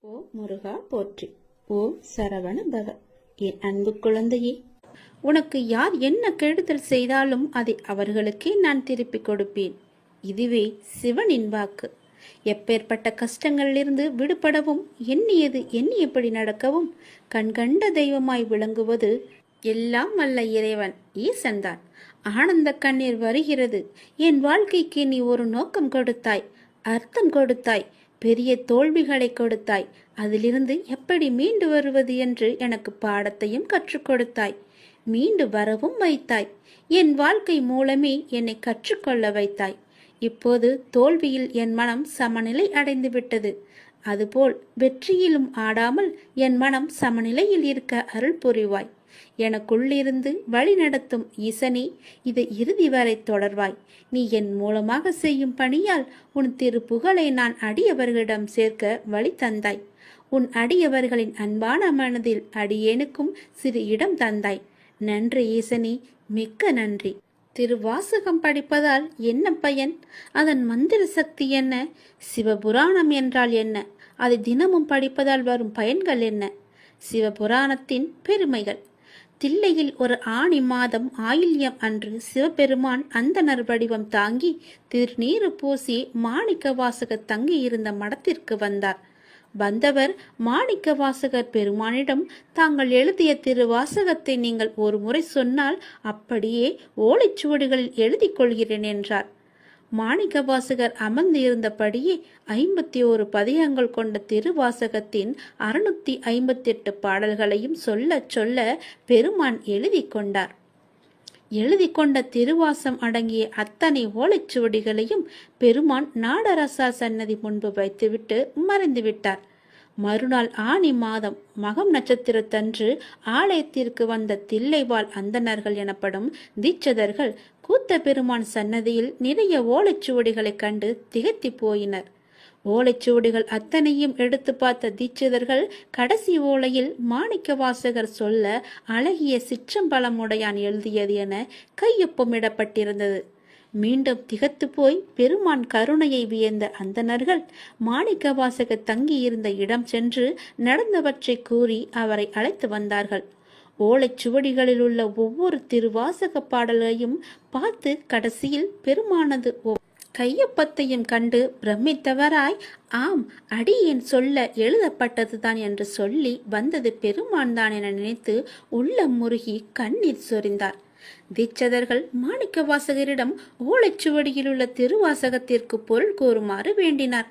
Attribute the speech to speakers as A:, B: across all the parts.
A: ஓ முருகா போற்றி. ஓம் சரவண பவ. என் அன்பு குழந்தையே, உனக்கு யார் என்ன கெடுதல் செய்தாலும் அதை அவர்களுக்கே நான் திருப்பிக் கொடுப்பேன். இதுவே சிவனின் வாக்கு. எப்பேற்பட்ட கஷ்டங்களிலிருந்து விடுபடவும், எண்ணியது எண்ணியபடி நடக்கவும் கண்கண்ட தெய்வமாய் விளங்குவது எல்லாம் வல்ல இறைவன் ஈசன்தான். ஆனந்த கண்ணீர் வருகிறது. என் வாழ்க்கைக்கு நீ ஒரு நோக்கம் கொடுத்தாய், அர்த்தம் கொடுத்தாய், பெரிய தோல்விகளை கொடுத்தாய். அதிலிருந்து எப்படி மீண்டு வருவது என்று எனக்கு பாடத்தையும் கற்றுக் கொடுத்தாய். மீண்டு வரவும் வைத்தாய். என் வாழ்க்கை மூலமே என்னை கற்றுக்கொள்ள வைத்தாய். இப்போது தோல்வியில் என் மனம் சமநிலை அடைந்து விட்டது. அதுபோல் வெற்றியிலும் ஆடாமல் என் மனம் சமநிலையில் இருக்க அருள் புரிவாய். எனக்குள்ளிருந்து வழி நடத்தும் ஈசனே, இதை இறுதி வரை தொடர்வாய். நீ என் மூலமாக செய்யும் பணியால் உன் திருப்புகழை நான் அடியவர்களிடம் சேர்க்க வழி தந்தாய். உன் அடியவர்களின் அன்பான மனதில் அடியேனுக்கும் சிறு இடம் தந்தாய். நன்றி ஈசனே, மிக்க நன்றி. திருவாசகம் படிப்பதால் என்ன பயன்? அதன் மந்திர சக்தி என்ன? சிவபுராணம் என்றால் என்ன? அதை தினமும் படிப்பதால் வரும் பயன்கள் என்ன? சிவபுராணத்தின் பெருமைகள். தில்லையில் ஒரு ஆணி மாதம் ஆயில்யம் அன்று சிவபெருமான் அந்தணர் வடிவம் தாங்கி திருநீறு பூசி மாணிக்க வாசகர் தங்கியிருந்த மடத்திற்கு வந்தார். வந்தவர் மாணிக்க வாசகர் பெருமானிடம், தாங்கள் எழுதிய திருவாசகத்தை நீங்கள் ஒரு முறை சொன்னால் அப்படியே ஓலைச்சுவடுகளில் எழுதி கொள்கிறேன் என்றார். மாணிக்க வாசகர் அமர்ந்து இருந்தபடியே 51 பதிகங்கள் கொண்ட திருவாசகத்தின் 658 பாடல்களையும் சொல்ல சொல்ல பெருமான் எழுதி கொண்டார். எழுதி கொண்ட திருவாசம் அடங்கிய அத்தனை ஓலைச்சுவடிகளையும் பெருமான் நாடரசா சன்னதி முன்பு வைத்துவிட்டு மறைந்து விட்டார். மறுநாள் ஆனி மாதம் மகம் நட்சத்திரத்தன்று ஆலயத்திற்கு வந்த தில்லைவாழ் அந்தணர்கள் எனப்படும் தீட்சதர்கள் கூத்த பெருமான் சன்னதியில் நிறைய ஓலைச்சுவடிகளைக் கண்டு திகைத்து போயினர். ஓலைச்சுவடிகள் அத்தனையும் எடுத்து பார்த்த தீட்சிதர்கள் கடைசி ஓலையில் மாணிக்க வாசகர் சொல்ல அழகிய சிற்றம்பலமுடையான் எழுதியது என கையொப்பமிடப்பட்டிருந்தது. மீண்டும் திகத்து போய் பெருமான் கருணையை வியந்த அந்தணர்கள் மாணிக்க வாசகர் தங்கியிருந்த இடம் சென்று நடந்தவற்றை கூறி அவரை அழைத்து வந்தார்கள். ஓலைச்சுவடிகளில் உள்ள ஒவ்வொரு திருவாசக பாடலையும் பார்த்து கடைசியில் பெருமானது கையொப்பத்தையும் கண்டு பிரமித்தவராய், ஆம், அடியேன் சொல்ல எழுதப்பட்டதுதான் என்று சொல்லி வந்தது பெருமான் தான் என நினைத்து உள்ளம் முருகி கண்ணீர் சொரிந்தார். தீட்சதர்கள் மாணிக்க வாசகரிடம் ஓலைச்சுவடியில் உள்ள திருவாசகத்திற்கு பொருள் கூறுமாறு வேண்டினார்.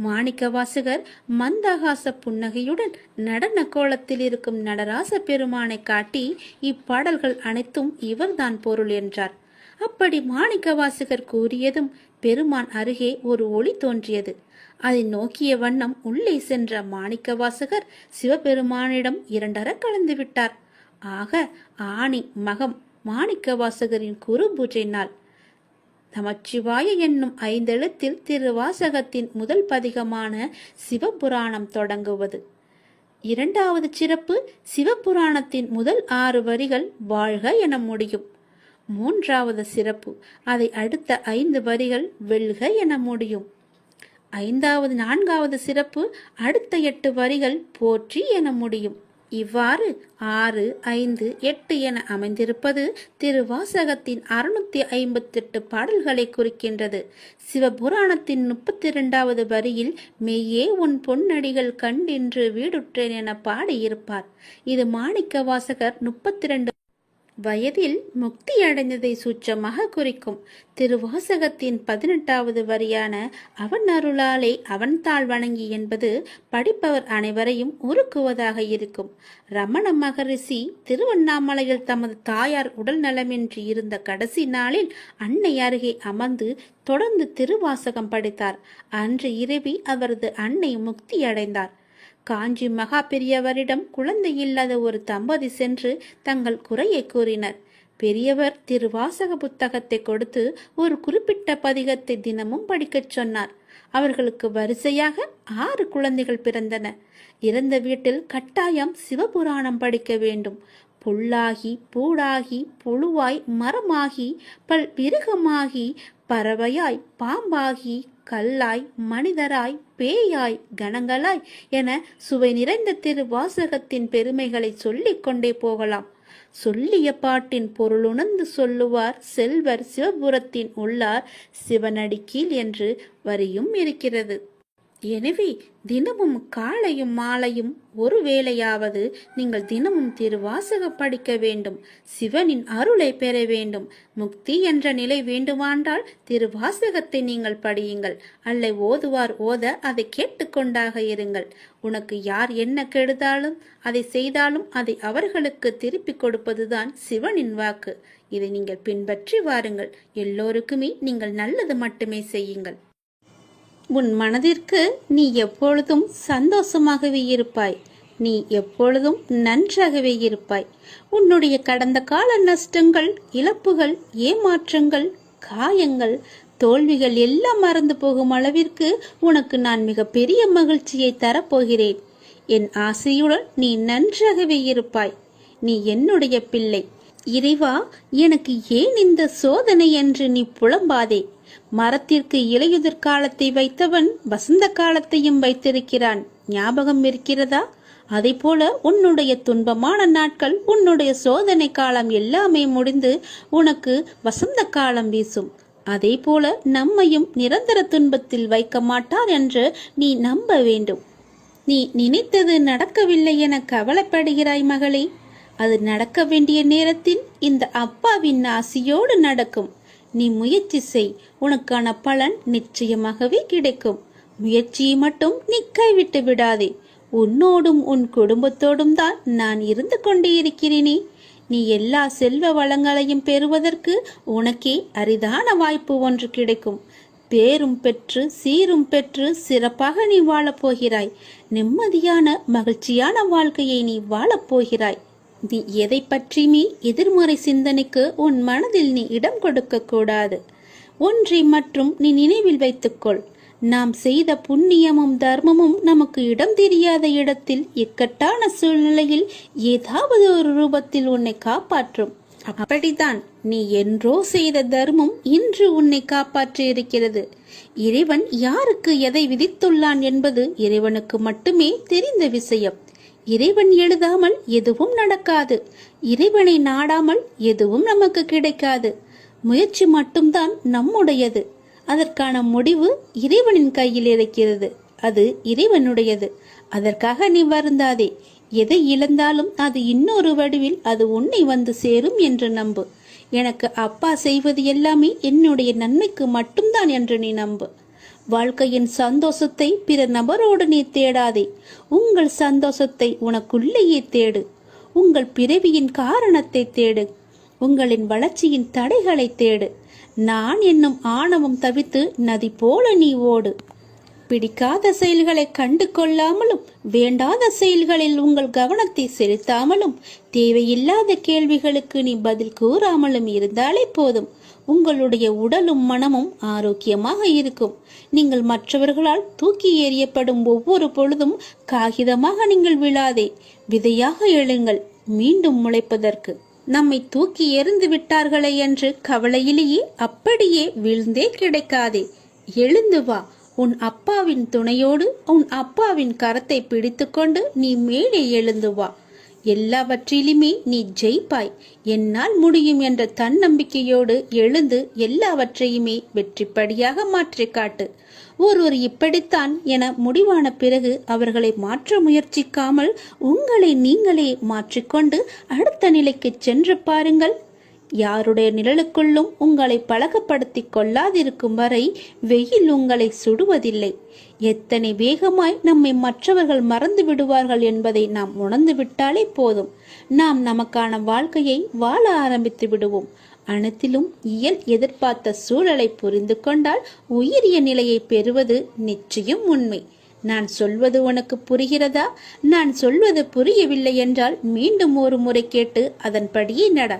A: மாணிக்க வாசகர் மந்தகாச புன்னகையுடன் நடன கோலத்தில் இருக்கும் நடராச பெருமானை காட்டி, இப்பாடல்கள் அனைத்தும் இவர்தான் பொருள் என்றார். அப்படி மாணிக்க வாசகர் கூறியதும் பெருமான் அருகே ஒரு ஒளி தோன்றியது. அதை நோக்கிய வண்ணம் உள்ளே சென்ற மாணிக்க வாசகர் சிவபெருமானிடம் இரண்டர கலந்து விட்டார். ஆக ஆனி மகம் மாணிக்க வாசகரின் குரு பூஜை நாள். நமச்சிவாய என்னும் 5 எழுத்தில் திருவாசகத்தின் முதல் பதிகமான சிவபுராணம் தொடங்குவது. இரண்டாவது சிறப்பு, சிவபுராணத்தின் முதல் 6 வரிகள் வாழ்க என முடியும். மூன்றாவது சிறப்பு, அதை அடுத்த 5 வரிகள் வெல்க என முடியும். 4வது சிறப்பு, அடுத்த 8 வரிகள் போற்றி என முடியும். இவ்வாறு 6, 5, 8 என அமைந்திருப்பது திருவாசகத்தின் 658 பாடல்களை குறிக்கின்றது. சிவபுராணத்தின் 32வது வரியில் மெய்யே உன் பொன்னடிகள் கண்டின்று வீடுற்றேன் என பாடியிருப்பார். இது மாணிக்க வாசகர் 32 வயதில் முக்தி அடைந்ததை சூட்சமாக குறிக்கும். திருவாசகத்தின் 18வது வரியான அவன் அருளாலே அவன் தாள் வணங்கி என்பது படிப்பவர் அனைவரையும் உருக்குவதாக இருக்கும். ரமண மகரிஷி திருவண்ணாமலையில் தமது தாயார் உடல் நலமின்றி இருந்த கடைசி நாளில் அன்னை அருகே அமர்ந்து தொடர்ந்து திருவாசகம் படித்தார். அன்று இரவி அவரது அன்னை முக்தி அடைந்தார். காஞ்சி மகா பெரியவரிடம் குழந்தை இல்லாத ஒரு தம்பதி சென்று தங்கள் குறையை கூறினர். பெரியவர் திருவாசக புத்தகத்தை கொடுத்து ஒரு குறிப்பிட்ட பதிகத்தை தினமும் படிக்கச் சொன்னார். அவர்களுக்கு வரிசையாக 6 குழந்தைகள் பிறந்தன. இறந்த வீட்டில் கட்டாயம் சிவபுராணம் படிக்க வேண்டும். புல்லாகி பூடாகி புழுவாய் மரமாகி பல் விருகமாகி பறவையாய் பாம்பாகி கல்லாய், மனிதராய், பேயாய், கணங்களாய் என சுவை நிறைந்த திருவாசகத்தின் பெருமைகளை சொல்லிக் கொண்டே போகலாம். சொல்லிய பாட்டின் பொருளுணர்ந்து சொல்லுவார் செல்வர் சிவபுரத்தின் உள்ளார் சிவனடி கீழ் என்று வரியும் இருக்கிறது. எனவே தினமும் காலையும் மாலையும் ஒரு வேளையாவது நீங்கள் தினமும் திருவாசக படிக்க வேண்டும். சிவனின் அருளை பெற வேண்டும். முக்தி என்ற நிலை வேண்டுமானால் திருவாசகத்தை நீங்கள் படியுங்கள். அல்ல ஓதுவார் ஓத அதை கேட்டுக்கொண்டாக இருங்கள். உனக்கு யார் என்ன கெடுத்தாலும் அதை செய்தாலும் அதை அவர்களுக்கு திருப்பி கொடுப்பதுதான் சிவனின் வாக்கு. இதை நீங்கள் பின்பற்றி வாருங்கள். எல்லோருக்குமே நீங்கள் நல்லது மட்டுமே செய்யுங்கள். உன் மனதிற்கு நீ எப்பொழுதும் சந்தோஷமாகவே இருப்பாய். நீ எப்பொழுதும் நன்றாகவே இருப்பாய். உன்னுடைய கடந்த கால நஷ்டங்கள், இழப்புகள், ஏமாற்றங்கள், காயங்கள், தோல்விகள் எல்லாம் மறந்து போகும் அளவிற்கு உனக்கு நான் மிக பெரிய மகிழ்ச்சியை தரப்போகிறேன். என் ஆசையுடன் நீ நன்றாகவே இருப்பாய். நீ என்னுடைய பிள்ளை. இறைவா, எனக்கு ஏன் இந்த சோதனை என்று நீ புலம்பாதே. மரத்திற்கு இலையுதிர் காலத்தை வைத்தவன் வசந்த காலத்தையும் வைத்திருக்கிறான். ஞாபகம் இருக்கிறதா? அதை போல உன்னுடைய துன்பமான நாட்கள், உன்னுடைய சோதனை காலம் எல்லாமே முடிந்து உனக்கு வசந்த காலம் வீசும். அதே போல நம்மையும் நிரந்தர துன்பத்தில் வைக்க மாட்டார் என்று நீ நம்ப வேண்டும். நீ நினைத்தது நடக்கவில்லை என கவலைப்படுகிறாய் மகளே. அது நடக்க வேண்டிய நேரத்தில் இந்த அப்பாவின் ஆசியோடு நடக்கும். நீ முயற்சி செய். உனக்கான பலன் நிச்சயமாகவே கிடைக்கும். முயற்சியை மட்டும் நீ கைவிட்டு விடாதே. உன்னோடும் உன் குடும்பத்தோடும் தான் நான் இருந்து கொண்டே இருக்கிறேனே. நீ எல்லா செல்வ வளங்களையும் பெறுவதற்கு உனக்கே அரிதான வாய்ப்பு ஒன்று கிடைக்கும். பேரும் பெற்று சீரும் பெற்று சிறப்பாக நீ வாழப்போகிறாய். நிம்மதியான மகிழ்ச்சியான வாழ்க்கையை நீ வாழப்போகிறாய். நீ எதை பற்றியுமே எதிர்மறை சிந்தனைக்கு உன் மனதில் நீ இடம் கொடுக்க கூடாது. ஒன்றை மற்றும் நீ நினைவில் வைத்துக்கொள். நாம் செய்த புண்ணியமும் தர்மமும் நமக்கு இடம் தெரியாத இடத்தில் இக்கட்டான சூழ்நிலையில் ஏதாவது ஒரு ரூபத்தில் உன்னை காப்பாற்றும். அப்படித்தான் நீ என்றோ செய்த தர்மம் இன்று உன்னை காப்பாற்றி இருக்கிறது. இறைவன் யாருக்கு எதை விதித்துள்ளான் என்பது இறைவனுக்கு மட்டுமே தெரிந்த விஷயம். இறைவன் எழுதாமல் எதுவும் நடக்காது. இறைவனை நாடாமல் எதுவும் நமக்கு கிடைக்காது. முயற்சி மட்டும்தான் நம்முடையது. அதற்கான முடிவு இறைவனின் கையில் இருக்கிறது. அது இறைவனுடையது. அதற்காக நீ வருந்தாதே. எதை இழந்தாலும் அது இன்னொரு வடிவில் அது உன்னை வந்து சேரும் என்று நம்பு. எனக்கு அப்பா செய்வது எல்லாமே என்னுடைய நன்மைக்கு மட்டும்தான் என்று நீ நம்பு. வாழ்க்கையின் சந்தோஷத்தை பிற நபரோடு நீ தேடாதே. உங்கள் சந்தோஷத்தை உனக்குள்ளேயே தேடு. உங்கள் பிறவியின் காரணத்தை தேடு. உங்களின் வளர்ச்சியின் தடைகளை தேடு. நான் என்னும் ஆணவம் தவித்து நதி போல நீ ஓடு. பிடிக்காத செயல்களை கண்டு கொள்ளாமலும், வேண்டாத செயல்களில் உங்கள் கவனத்தை செலுத்தாமலும், தேவையில்லாத கேள்விகளுக்கு நீ பதில் கூறாமலும் இருந்தாலே போதும். உங்களுடைய உடலும் மனமும் ஆரோக்கியமாக இருக்கும். நீங்கள் மற்றவர்களால் தூக்கி எறியப்படும் ஒவ்வொரு பொழுதும் காகிதமாக நீங்கள் விழாதே. விதையாக எழுங்கள், மீண்டும் முளைப்பதற்கு. நம்மை தூக்கி எறிந்து விட்டார்களே என்று கவலையிலேயே அப்படியே வீழ்ந்தே கிடைக்காதே. எழுந்து வா. உன் அப்பாவின் துணையோடு உன் அப்பாவின் கரத்தை பிடித்துக்கொண்டு நீ மேலே எழுந்து வா. எல்லாவற்றிலுமே நீ ஜெயிப்பாய். என்னால் முடியும் என்ற தன்னம்பிக்கையோடு எழுந்து எல்லாவற்றையுமே வெற்றிப்படியாக மாற்றி காட்டு. ஒருவர் இப்படித்தான் என முடிவான பிறகு அவர்களை மாற்ற முயற்சிக்காமல் உங்களை நீங்களே மாற்றிக்கொண்டு அடுத்த நிலைக்கு சென்று பாருங்கள். யாருடைய நிழலுக்குள்ளும் உங்களை பழக்கப்படுத்தி கொள்ளாதிருக்கும் வரை வெயில் உங்களை சுடுவதில்லை. எத்தனை வேகமாய் நம்மை மற்றவர்கள் மறந்து விடுவார்கள் என்பதை நாம் உணர்ந்து விட்டாலே போதும். நாம் நமக்கான வாழ்க்கையை வாழ ஆரம்பித்து விடுவோம். அனைத்திலும் இயல் எதிர்பார்த்த சூழலை புரிந்து கொண்டால் உயரிய நிலையை பெறுவது நிச்சயம் உண்மை. நான் சொல்வது உனக்கு புரிகிறதா? நான் சொல்வது புரியவில்லை என்றால் மீண்டும் ஒரு முறை கேட்டு அதன்படியே நட.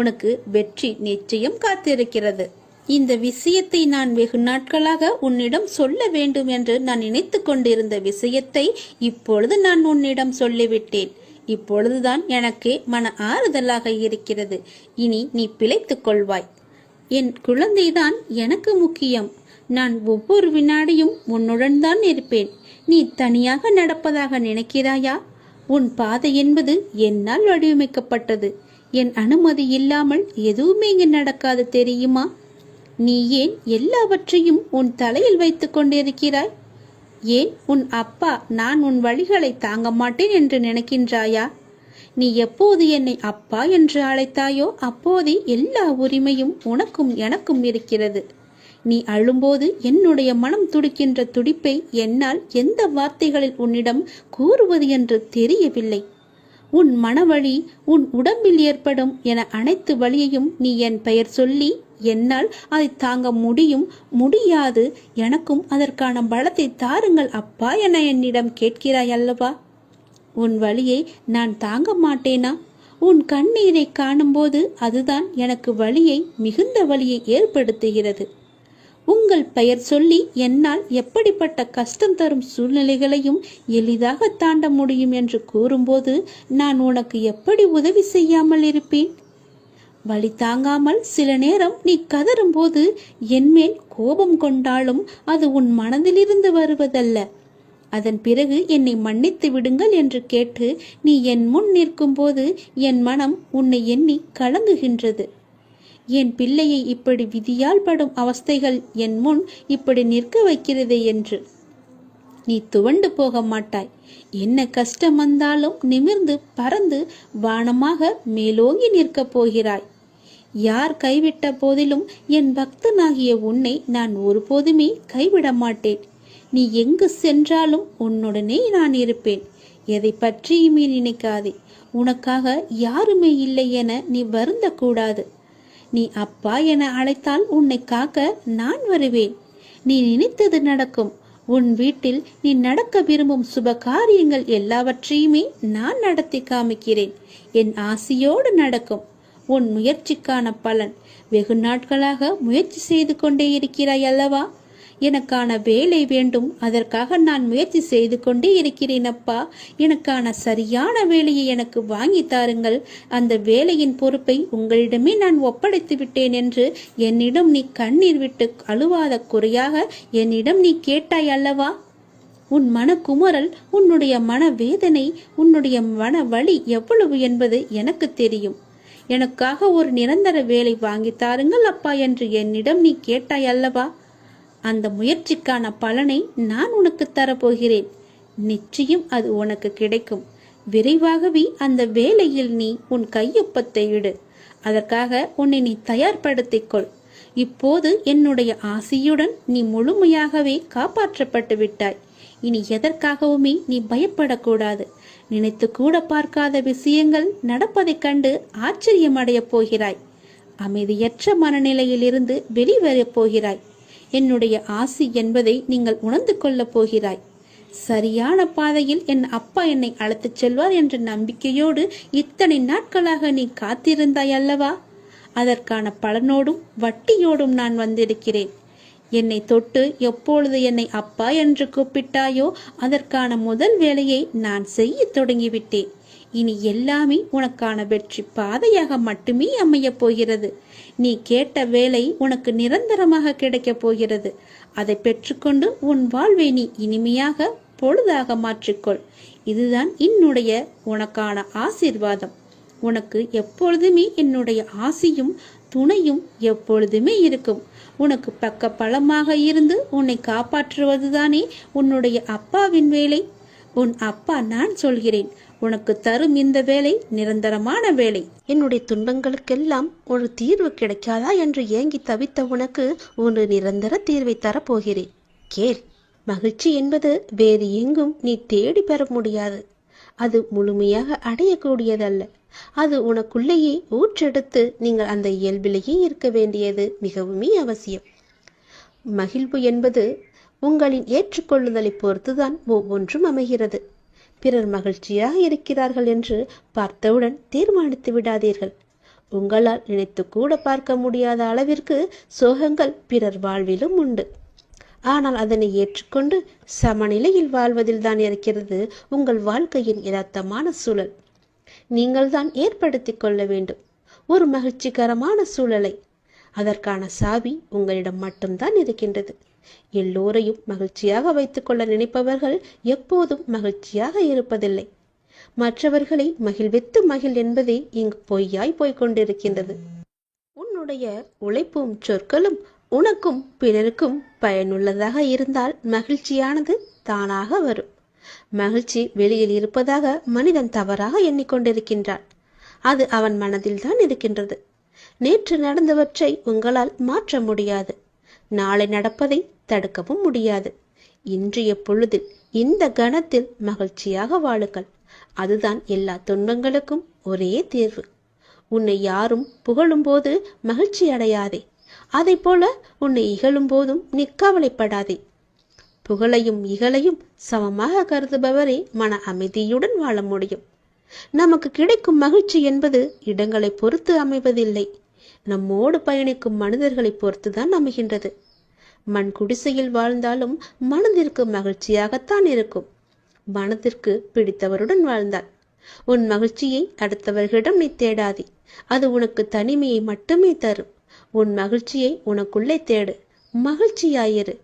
A: உனக்கு வெற்றி நிச்சயம் காத்திருக்கிறது. இந்த விஷயத்தை நான் வெகு நாட்களாக உன்னிடம் சொல்ல வேண்டும் என்று நான் நினைத்து கொண்டிருந்த விஷயத்தை இப்பொழுது நான் உன்னிடம் சொல்லிவிட்டேன். இப்பொழுதுதான் எனக்கே மன ஆறுதலாக இருக்கிறது. இனி நீ பிழைத்துக் கொள்வாய். என் குழந்தைதான் எனக்கு முக்கியம். நான் ஒவ்வொரு வினாடியும் உன்னுடன் தான் இருப்பேன். நீ தனியாக நடப்பதாக நினைக்கிறாயா? உன் பாதை என்பது என்னால் வடிவமைக்கப்பட்டது. என் அனுமதி இல்லாமல் எதுவுமே இங்கு நடக்காது, தெரியுமா? நீ ஏன் எல்லாவற்றையும் உன் தலையில் வைத்துக் கொண்டிருக்கிறாய்? ஏன் உன் அப்பா நான் உன் வழிகளை தாங்க மாட்டேன் என்று நினைக்கின்றாயா? நீ எப்போது என்னை அப்பா என்று அழைத்தாயோ அப்போதே எல்லா உரிமையும் உனக்கும் எனக்கும் இருக்கிறது. நீ அழும்போது என்னுடைய மனம் துடிக்கின்ற துடிப்பை என்னால் எந்த வார்த்தைகளில் உன்னிடம் கூறுவது என்று தெரியவில்லை. உன் மனவழி, உன் உடம்பில் ஏற்படும் என அனைத்து வழியையும் நீ என் பெயர் சொல்லி என்னால் அதை தாங்க முடியாது, எனக்கும் அதற்கான பலத்தை தாருங்கள் அப்பா என என்னிடம் கேட்கிறாய் அல்லவா? உன் வழியை நான் தாங்க மாட்டேனா? உன் கண்ணீரை காணும்போது அதுதான் எனக்கு மிகுந்த வலியை ஏற்படுத்துகிறது. உங்கள் பெயர் சொல்லி என்னால் எப்படிப்பட்ட கஷ்டம் தரும் சூழ்நிலைகளையும் எளிதாக தாண்ட முடியும் என்று கூறும்போது நான் உனக்கு எப்படி உதவி செய்யாமல் இருப்பேன்? வலி தாங்காமல் சில நேரம் நீ கதறும் போது என்மேல் கோபம் கொண்டாலும் அது உன் மனதிலிருந்து வருவதல்ல. அதன் பிறகு என்னை மன்னித்து விடுங்கள் என்று கேட்டு நீ என் முன் நிற்கும் போது என் மனம் உன்னை எண்ணி கலங்குகின்றது. என் பிள்ளையை இப்படி விதியால் படும் அவஸ்தைகள் என் முன் இப்படி நிற்க வைக்கிறதே என்று. நீ துவண்டு போக மாட்டாய். என்ன கஷ்டம் வந்தாலும் நிமிர்ந்து பறந்து வானமாக மேலோங்கி நிற்கப் போகிறாய். யார் கைவிட்ட போதிலும் என் பக்தனாகிய உன்னை நான் ஒருபோதுமே கைவிட மாட்டேன். நீ எங்கு சென்றாலும் உன்னுடனே நான் இருப்பேன். எதை பற்றியுமே நினைக்காதே. உனக்காக யாருமே இல்லை என நீ வருந்த கூடாது. நீ அப்பா என அழைத்தால் உன்னை காக்க நான் வருவேன். நீ நினைத்தது நடக்கும். உன் வீட்டில் நீ நடக்க விரும்பும் சுப காரியங்கள் எல்லாவற்றையுமே நான் நடத்தி காமிக்கிறேன். என் ஆசையோடு நடக்கும். உன் முயற்சிக்கான பலன். வெகு நாட்களாக முயற்சி செய்து கொண்டே இருக்கிறாய் அல்லவா? எனக்கான வேலை வேண்டும், அதற்காக நான் முயற்சி செய்து கொண்டே இருக்கிறேன் அப்பா. எனக்கான சரியான வேலையை எனக்கு வாங்கி தாருங்கள். அந்த வேலையின் பொறுப்பை உங்களிடமே நான் ஒப்படைத்து விட்டேன் என்று என்னிடம் நீ கண்ணீர் விட்டு அழுவாத குறையாக என்னிடம் நீ கேட்டாய் அல்லவா? உன் மனக்குமரல், உன்னுடைய மன வேதனை, உன்னுடைய மன வலி எவ்வளவு என்பது எனக்கு தெரியும். எனக்காக ஒரு நிரந்தர வேலை வாங்கி தாருங்கள் அப்பா என்று என்னிடம் நீ கேட்டாய் அல்லவா? அந்த முயற்சிக்கான பலனை நான் உனக்கு தரப்போகிறேன். நிச்சயம் அது உனக்கு கிடைக்கும். விரைவாகவே அந்த வேலையில் நீ உன் கையொப்பத்தை இடு. அதற்காக உன்னை நீ தயார்படுத்திக் கொள். இப்போது என்னுடைய ஆசையுடன் நீ முழுமையாகவே காப்பாற்றப்பட்டு விட்டாய். இனி எதற்காகவுமே நீ பயப்படக்கூடாது. நினைத்து கூட பார்க்காத விஷயங்கள் நடப்பதைக் கண்டு ஆச்சரியமடையப் போகிறாய். அமைதியற்ற மனநிலையிலிருந்து வெளிவரப் போகிறாய். என்னுடைய ஆசி என்பதை நீங்கள் உணர்ந்து கொள்ளப் போகிறாய். சரியான பாதையில் என் அப்பா என்னை அழைத்துச் செல்வார் என்ற நம்பிக்கையோடு இத்தனை நாட்களாக நீ காத்திருந்தாய் அல்லவா? அதற்கான பலனோடும் வட்டியோடும் நான் வந்திருக்கிறேன். என்னை தொட்டு எப்பொழுது என்னை அப்பா என்று கூப்பிட்டாயோ அதற்கான முதல் வேலையை நான் செய்ய தொடங்கிவிட்டேன். இனி எல்லாமே உனக்கான வெற்றி பாதையாக மட்டுமே அமையப் போகிறது. நீ கேட்ட வேலை உனக்கு நிரந்தரமாக கிடைக்கப் போகிறது. அதை பெற்றுக்கொண்டு உன் வாழ்வை நீ இனிமையாக பொழுதாக மாற்றிக்கொள். இதுதான் என்னுடைய உனக்கான ஆசீர்வாதம். உனக்கு எப்பொழுதுமே என்னுடைய ஆசியும் துணையும் எப்பொழுதுமே இருக்கும். உனக்கு பக்க பலமாக இருந்து உன்னை காப்பாற்றுவதுதானே உன்னுடைய அப்பாவின் வேலை. உன் அப்பா நான் சொல்கிறேன். உனக்கு தரும் இந்த வேலை நிரந்தரமான வேலை. என்னுடைய துன்பங்களுக்கெல்லாம் ஒரு தீர்வு கிடைக்காதா என்று ஏங்கி தவித்த உனக்கு ஒரு நிரந்தர தீர்வை தரப்போகிறேன். கேள். மகிழ்ச்சி என்பது வேறு எங்கும் நீ தேடி பெற முடியாது. அது முழுமையாக அடையக்கூடியதல்ல. அது உனக்குள்ளேயே ஊற்றெடுத்து நீங்கள் அந்த இயல்பிலேயே இருக்க வேண்டியது மிகவுமே அவசியம். மகிழ்வு என்பது உங்களின் ஏற்றுக்கொள்ளுதலை பொறுத்துதான் ஒவ்வொன்றும் அமைகிறது. பிறர் மகிழ்ச்சியாக இருக்கிறார்கள் என்று பார்த்தவுடன் தீர்மானித்து விடாதீர்கள். உங்களால் நினைத்து கூட பார்க்க முடியாத அளவிற்கு சோகங்கள் பிறர் வாழ்விலும் உண்டு. ஆனால் அதனை ஏற்றுக்கொண்டு சமநிலையில் வாழ்வதில் தான் இருக்கிறது உங்கள் வாழ்க்கையின் யதார்த்தமான சூழல். நீங்கள் தான் ஏற்படுத்தி கொள்ள வேண்டும் ஒரு மகிழ்ச்சிகரமான சூழலை. அதற்கான சாவி உங்களிடம் மட்டும்தான் இருக்கின்றது. எல்லோரையும் மகிழ்ச்சியாக வைத்துக்கொள்ள நினைப்பவர்கள் எப்போதும் மகிழ்ச்சியாக இருப்பதில்லை. மற்றவர்களை மகிழ்வித்து மகிழ் என்பதே இங்கு பொய்யாய் போய்கொண்டிருக்கின்றது. உன்னுடைய உழைப்பும் சொற்களும் உனக்கும் பிறருக்கும் பயனுள்ளதாக இருந்தால் மகிழ்ச்சியானது தானாக வரும். மகிழ்ச்சி வெளியில் இருப்பதாக மனிதன் தவறாக எண்ணிக்கொண்டிருக்கின்றான். அது அவன் மனதில்தான் இருக்கின்றது. நேற்று நடந்தவற்றை உங்களால் மாற்ற முடியாது. நாளை நடப்பதை தடுக்கவும் முடியாது. இன்றைய பொழுதில் இந்த கணத்தில் மகிழ்ச்சியாக வாழுங்கள். அதுதான் எல்லா துன்பங்களுக்கும் ஒரே தீர்வு. உன்னை யாரும் புகழும் போது மகிழ்ச்சி அடையாதே. அதை போல உன்னை இகழும் போதும் நீ கவலைப்படாதே. புகழையும் இகழையும் சமமாக கருதுபவரே மன அமைதியுடன் வாழ முடியும். நமக்கு கிடைக்கும் மகிழ்ச்சி என்பது இடங்களை பொறுத்து அமைவதில்லை. நம்மோடு பயணிக்கும் மனிதர்களை பொறுத்துதான் அமைகின்றது. மண் குடிசையில் வாழ்ந்தாலும் மனதிற்கு மகிழ்ச்சியாகத்தான் இருக்கும். மனதிற்கு பிடித்தவருடன் வாழ்ந்தால் உன் மகிழ்ச்சியை அடுத்தவர்களிடம் நீ தேடாதே. அது உனக்கு தனிமையை மட்டுமே தரும். உன் மகிழ்ச்சியை உனக்குள்ளே தேடு. மகிழ்ச்சியாயிரு.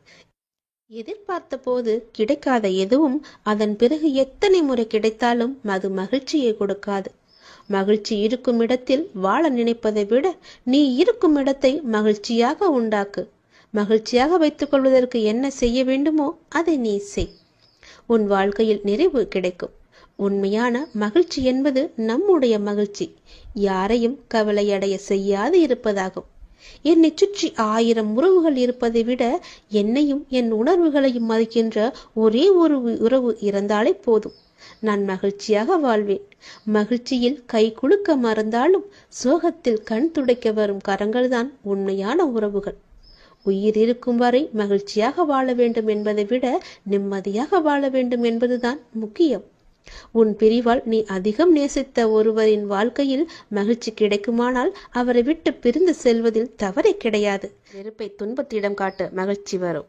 A: எதிர்பார்த்த போது கிடைக்காத எதுவும் அதன் பிறகு எத்தனை முறை கிடைத்தாலும் அது மகிழ்ச்சியை கொடுக்காது. மகிழ்ச்சி இருக்கும் இடத்தில் வாழ நினைப்பதை விட நீ இருக்கும் இடத்தை மகிழ்ச்சியாக உண்டாக்கு. மகிழ்ச்சியாக வைத்துக் கொள்வதற்கு என்ன செய்ய வேண்டுமோ அதை நீ செய். உன் வாழ்க்கையில் நிறைவு கிடைக்கும். உண்மையான மகிழ்ச்சி என்பது நம்முடைய மகிழ்ச்சி யாரையும் கவலையடைய செய்யாது இருப்பதாகும். என்னை சுற்றி 1000 உறவுகள் இருப்பதை விட என்னையும் என் உணர்வுகளையும் மதிக்கின்ற ஒரே ஒரு உறவு இருந்தாலே போதும். நான் மகிழ்ச்சியாக வாழ்வேன். மகிழ்ச்சியில் கை குலுக்க மறந்தாலும் சோகத்தில் கண் துடைக்க வரும் கரங்கள்தான் உண்மையான உறவுகள். உயிர் இருக்கும் வரை மகிழ்ச்சியாக வாழ வேண்டும் என்பதை விட நிம்மதியாக வாழ வேண்டும் என்பதுதான் முக்கியம். உன் பிரிவால் நீ அதிகம் நேசித்த ஒருவரின் வாழ்க்கையில் மகிழ்ச்சி கிடைக்குமானால் அவரை விட்டு பிரிந்து செல்வதில் தவறே கிடையாது. நெருப்பை துன்பத்திடம் காட்ட மகிழ்ச்சி வரும்.